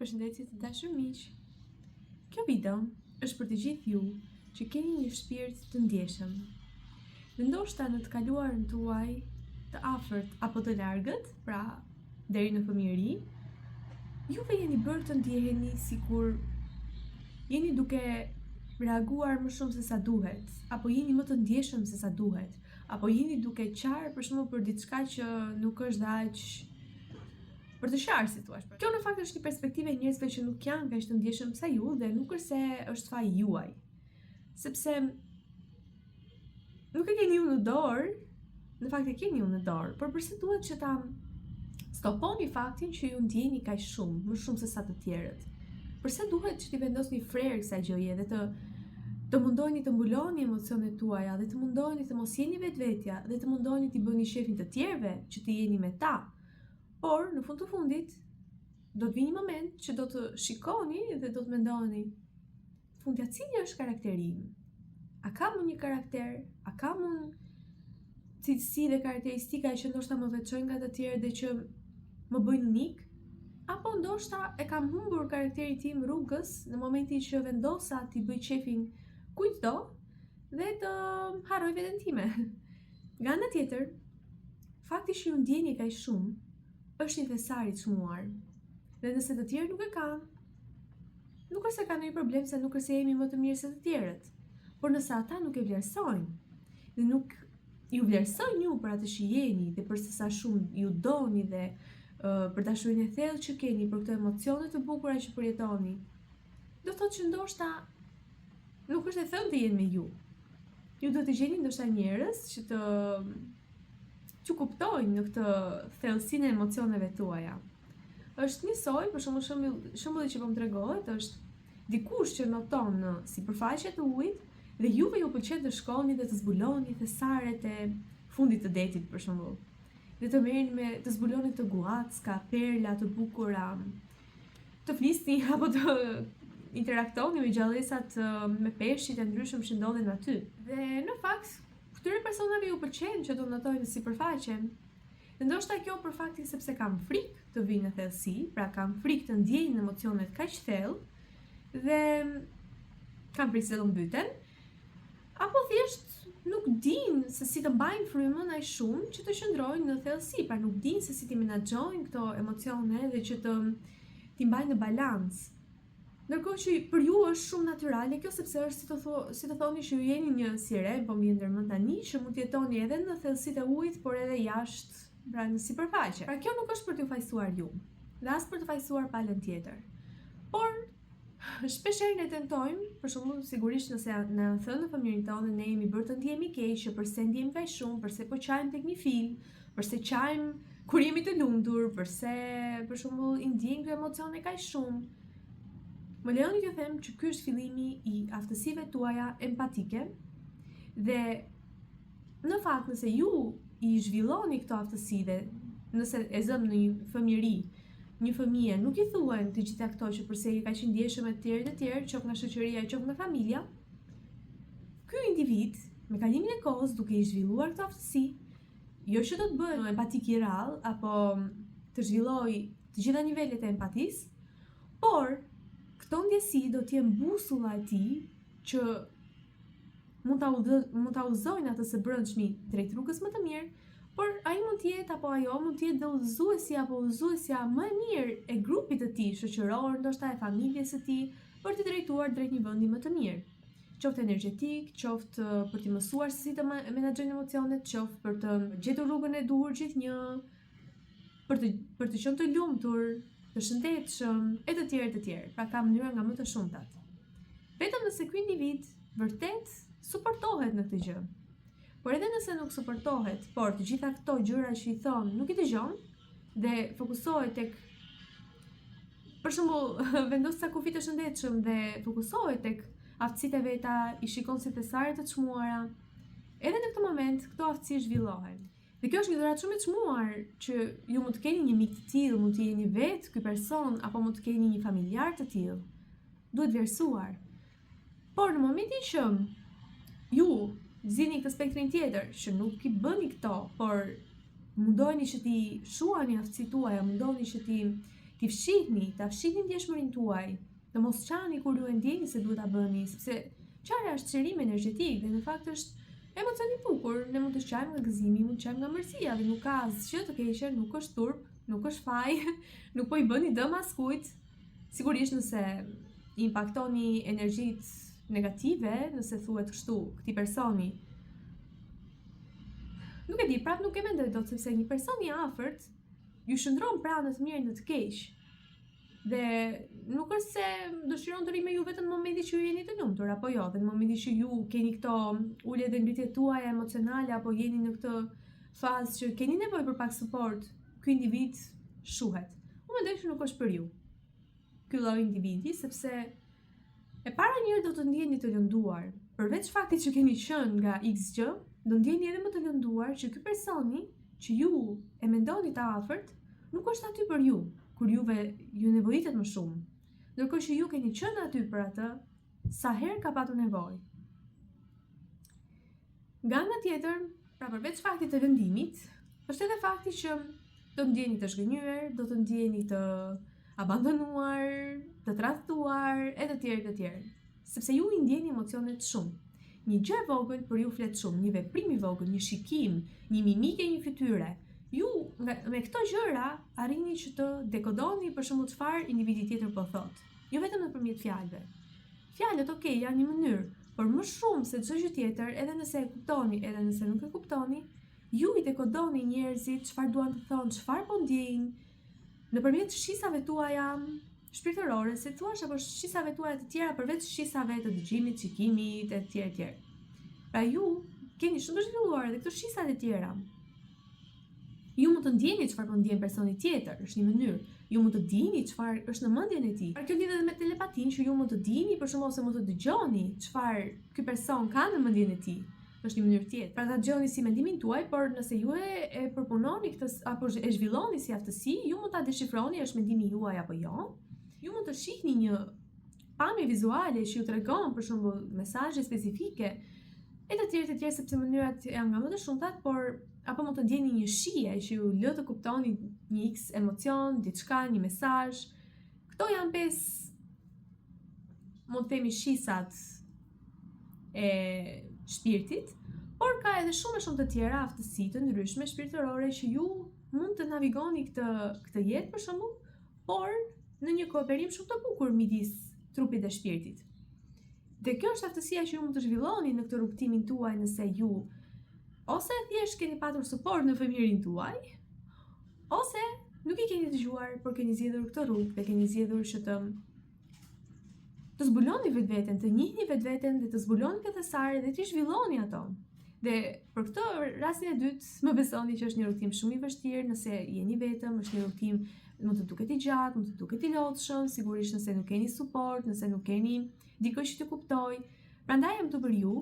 Përshëndetje të dashur miq. Kjo video është për të gjithë ju që keni një shpirt të ndjeshëm. Dhe ndoshta në të kaluarën tuaj të afërt apo të largët, pra deri në fëmijëri, juve jeni bërë të ndjeheni sikur jeni duke reaguar më shumë se sa duhet, apo jeni më të ndjeshëm se sa duhet, apo jeni duke qarë për shembull për diçka që nuk është aq për të qarë, si thua. Kjo në fakt është një perspektive e njerëzve që nuk janë kaq të ndjeshëm sa ju dhe nuk është se është faji juaj. Sepse nuk e keni ju në dorë, në fakt e keni ju në dorë, por përse duhet që ta stoponi faktin që ju ndjeni kaq shumë, më shumë se sa të tjerët? Përse duhet që t'i vendosni frerë kësaj gjëje dhe të mundoheni të mbuloni emocionet tuaja dhe të mundoheni të mos jeni vetvetja dhe të mundoheni t'i bëni shefin të tjerëve që të jeni me ta? Por, në fund të fundit, do të vi një moment që do të shikoni dhe do të mendoni, fundja cili është karakteri im? A kam unë një karakter? A kam unë cilësi dhe karakteristika që ndoshta më veçojnë nga të tjerë dhe që më bëjnë unik? Apo ndoshta e kam humbur karakteri tim rrugës në momentin që vendosa t'i bëj qefin kujtdo dhe të harroj veten time? Nga ana tjetër, fakti që ju ndjeni kaq shumë është një thesar i çmuar. Dhe nëse të tjerë nuk e kanë, nuk është se kanë ndonjë problem, se nuk është se jemi më të mirë se të tjerët, por nëse ata nuk e vlerësojnë dhe nuk ju vlerësojnë ju për atë që jeni dhe për sa shumë ju doni dhe për dashurinë e thellë që keni, për këto emocione të bukura që përjetoni, do thotë që ndoshta nuk është e thënë të jenë me ju. Ju do të gjeni ndoshta njerëz që që kuptojnë në këtë thellësinë e emocioneve tuaja. Është njësoj, për shembulli që po më tregohet, është dikush që noton në sipërfaqe të ujit dhe juve ju pëlqen të shkoni dhe të zbuloni thesaret e fundit të detit, për shembull. Dhe të merrni të zbuloni të guacka, perla të bukura, të flisni apo të interaktoni me gjallësat me peshqit e ndryshëm që ndodhen aty. Dhe në fakt, këtyre personave ju pëlqen që do notojnë në sipërfaqe. Dhe ndoshta kjo për faktin sepse kam frikë të vinë në thellësi, pra kam frikë të ndjejnë emocionet kaq thellë dhe kam frikë se do mbyten, apo thjesht nuk dinë se si të mbajnë frymën aq shumë që të qëndrojnë në thellësi, pra nuk dinë se si të menaxhojnë këto emocione dhe që t'i mbajnë në balancë. Ndërkohë që për ju është shumë natyrale kjo, sepse është si të thoni që ju jeni një siren, po më ndërmend tani, që mund të jetoni edhe në thellësitë e ujit, por edhe jashtë, pra në sipërfaqe. Pra kjo nuk është për t'ju fajsuar ju, dhe as për të fajsuar palën tjetër. Por shpeshherë ne tentojmë, për shembull, sigurisht nëse na thënë në fëmijërinë tonë ne jemi bërë të ndjehemi keq, përse ndjehemi kaq shumë, përse po qajmë tek një film, përse qajmë kur jemi të lumtur, përse për shembull i ndjejmë këto emocione kaq shumë. Më lejoni t'ju them që ky është fillimi i aftësive tuaja empatike dhe në fakt nëse ju i zhvilloni këto aftësi dhe nëse e zëm në një fëmijëri, një fëmijë nuk i thuhen të gjitha këto që përse i ka qenë ndjeshëm me të tjerë, qoftë nga shoqëria, qoftë nga familja, ky individ me kalimin e kohës duke i zhvilluar këto aftësi, jo që do të bëhet empatik i rrallë apo të zhvillojë të gjitha nivelet e empatisë, por këto ndjesi do t'jenë busulla e tij që mund ta udhëzojnë atë së brendshmi drejt rrugës më të mirë, por ai mund të jetë apo ajo mund të jetë udhëzuesi apo udhëzuesja më e mirë e grupit të tij shoqëror, ndoshta e familjes së tij, për t'i drejtuar drejt një vendi më të mirë. Qoftë energjetik, qoftë për t'i mësuar se si të menaxhojnë emocionet, qoftë për të gjetur rrugën e duhur gjithnjë, për të qenë të lumtur, të shëndetshëm e të tjerë, pra ka mënyra nga më të shumtat. Vetëm nëse ky individ vërtet suportohet në këtë gjë. Por edhe nëse nuk suportohet, por të gjitha këto gjëra që i thon nuk i dëgjon dhe fokusohet tek, për shembull, vendos sa kufi të shëndetshëm dhe fokusohet tek aftësitë e veta, i shikon si thesare të çmuara, edhe në këtë moment këto aftësi zhvillohen. Dhe kjo është një dhuratë shumë e çmuar që ju mund të keni një mik të tillë, mund të jeni vetë ky person apo mund të keni një familjar të tillë. Duhet vlerësuar. Por në momentin që ju zgjidhni këtë spektrin tjetër, që nuk i bëni këto, por mundoheni që t'i shuani aftësitë tuaja, mundoheni që t'i t'i fshihni, ta fshihni ndjeshmërinë tuaj, të mos çani kur ju e ndjeni se duhet ta bëni, sepse çarja është çlirim energjetik dhe në fakt është emocion i bukur. Ne mund të shqajmë nga gëzimi, mund të shqajmë nga mërsia dhe nuk ka asgjë të keqe, nuk është turp, nuk është faj, nuk po i bëni dëm askujt. Sigurisht nëse impaktoni energjitë negative, nëse thuhet kështu këtij personi. Nuk e di, prap nuk e mendoj dot sepse një person i afërt ju shndron pranë të mirë në të keq. Dhe nuk është se dëshiron të rri me ju vetëm në momentin që ju jeni të lumtur apo jo, dhe në momentin që ju keni këto ulje dhe ngritjet tuaja emocionale apo jeni në këtë fazë që keni nevojë për pak suport, ky individ shuhet. Unë mendoj që nuk është për ju ky lloj individi, sepse e para njëherë do të ndjeni të lënduar. Përveç faktit që keni qenë nga X gjë, do ndjeni edhe më të lënduar që ky personi që ju e mendoni të afërt nuk është aty për ju, kur juve ju nevojitet më shumë, ndërkohë që ju keni qenë aty për atë sa herë ka patur nevojë. Nga ana tjetër, pra përveç faktit të lëndimit, është edhe fakti që do ndjeni të zhgënjur, do të ndjeni të abandonuar, të tradhtuar, e të tjerë, sepse ju i ndjeni emocionet shumë. Një gjë e vogël për ju flet shumë, një veprim i vogël, një shikim, një mimikë, një fytyre. Ju me këto gjëra arrini që të dekodoni për shembull çfarë individi tjetër po thotë. Jo vetëm nëpërmjet fjalëve. Fjalët, okay, janë një mënyrë, por më shumë se çdo gjë tjetër, edhe nëse e kuptoni, edhe nëse nuk e kuptoni, ju i dekodoni njerëzit çfarë duan të thonë, çfarë po ndjejnë, nëpërmjet shisave tuaja shpirtërore, si thua, apo shisave tuaja të tjera përveç shisave të dëgjimit, shikimit e tjerë. Pra ju keni shumë të zhvilluar edhe këto shisat e tjera. Ju mund të ndjeni çfarë po ndjen personi tjetër, është një mënyrë. Ju mund të dini çfarë është në mendjen e tij. Pra kjo lidhet edhe me telepatin, që ju mund të dini për shembull ose mund të dëgjoni çfarë ky person ka në mendjen e tij. Është një mënyrë tjetër. Pra ta dëgjoni si mendimin tuaj, por nëse ju e përpunoni këtë apo e zhvilloni si aftësi, ju mund ta deshifroni, është mendimi juaj apo jo. Ju mund të shihni një pamje vizuale që ju tregon për shembull mesazhe specifike e të tjerë, sepse mënyrat janë nga më të shumtat, por apo mund të ndjeni një shije që ju lë të kuptoni një X emocion, diçka, një mesazh. Këto janë 5, mund të themi, shisat e shpirtit, por ka edhe shumë të tjera aftësi të ndryshme shpirtërore që ju mund të navigoni këtë jetë për shembull, por në një kooperim shumë të bukur midis trupit dhe shpirtit. Dhe kjo është aftësia që ju mund të zhvilloni në këtë rrugtimin tuaj nëse ju ose thjesht keni patur suport në fëmijërinë tuaj, ose nuk i keni dëgjuar, por keni zgjedhur këtë rrugë dhe keni zgjedhur që të zbuloni vetveten, të njihni vetveten dhe të zbuloni këtë sarë dhe të zhvilloni ato. Dhe për këtë rastin e dytë, më besoni që është një rrugtim shumë i vështirë, nëse jeni vetëm, është një rrugtim mund të duket i gjatë, mund të duket i lodhshëm, sigurisht nëse nuk keni suport, nëse nuk keni dikush që të kuptoj. Prandaj jam këtu për ju,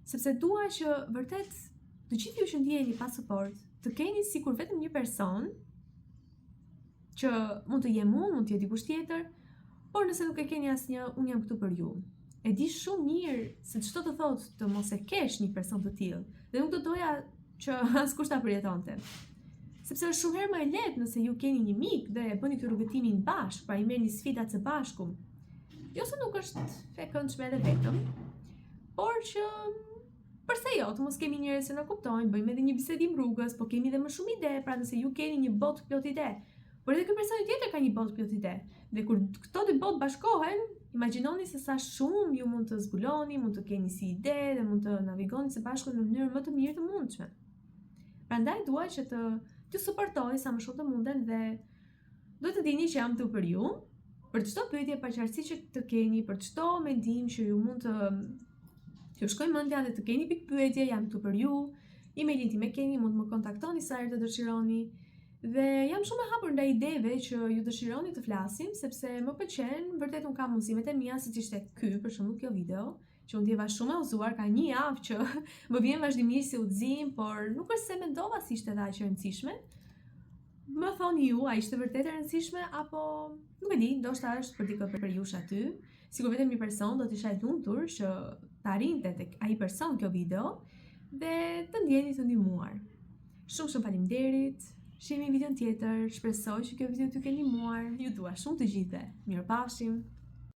sepse dua që vërtet të gjithë ju që ndjeni pa suport, të keni sikur vetëm një person që mund të jem unë, mund të jetë dikush tjetër, por nëse nuk e keni asnjë, unë jam këtu për ju. E di shumë mirë se çdo të thotë të mos e kesh një person të tillë, dhe nuk do doja që askush ta përjetonte. Sepse është shumë herë më e lehtë nëse ju keni një mik dhe e bëni këtë rrugëtimin bashkë, pra i merrni sfidat së bashku. Jo se nuk është e këndshme edhe vetëm, por që përse jo, të mos kemi njerëz që na kuptojnë, bëjmë edhe një bisedim rrugës, po kemi edhe më shumë ide, pra nëse ju keni një botë plot ide, por edhe ky person tjetër ka një botë plot ide. Dhe kur këto dy botë bashkohen, imagjinoni se sa shumë ju mund të zbuloni, mund të keni si ide dhe mund të navigoni së bashku në mënyrë më të mirë të mundshme. Prandaj dua që t'ju suportoj sa më shumë të mundem dhe do të dini që jam këtu për ju, për çdo pyetje pa qartësi që të keni, për çdo mendim që ju mund t'ju shkojë mendja dhe të keni pikë pyetje, jam këtu për ju. Emailin tim e keni, mund të më kontaktoni sa herë të dëshironi. Dhe jam shumë e hapur ndaj ideve që ju dëshironi të flasim, sepse më pëlqen, vërtet unë kam mundësimet e mia, siç ishte ky për shembull kjo video, që unë ndjeva shumë e udhëzuar, ka një javë që më vjen vazhdimisht si udhëzim, por nuk është se mendova si ishte aq e rëndësishme. Më thoni ju, a ishte vërtet e rëndësishme apo nuk e di, ndoshta është për dikë për jush aty. Sikur vetëm një person do të isha i lumtur që të arrinte tek ai person kjo video dhe të ndjeni të ndihmuar. Shumë faleminderit. Shihemi në videon tjetër, shpresoj që kjo video t'ju ka ndihmuar. Ju dua shumë të gjithëve. Mirupafshim.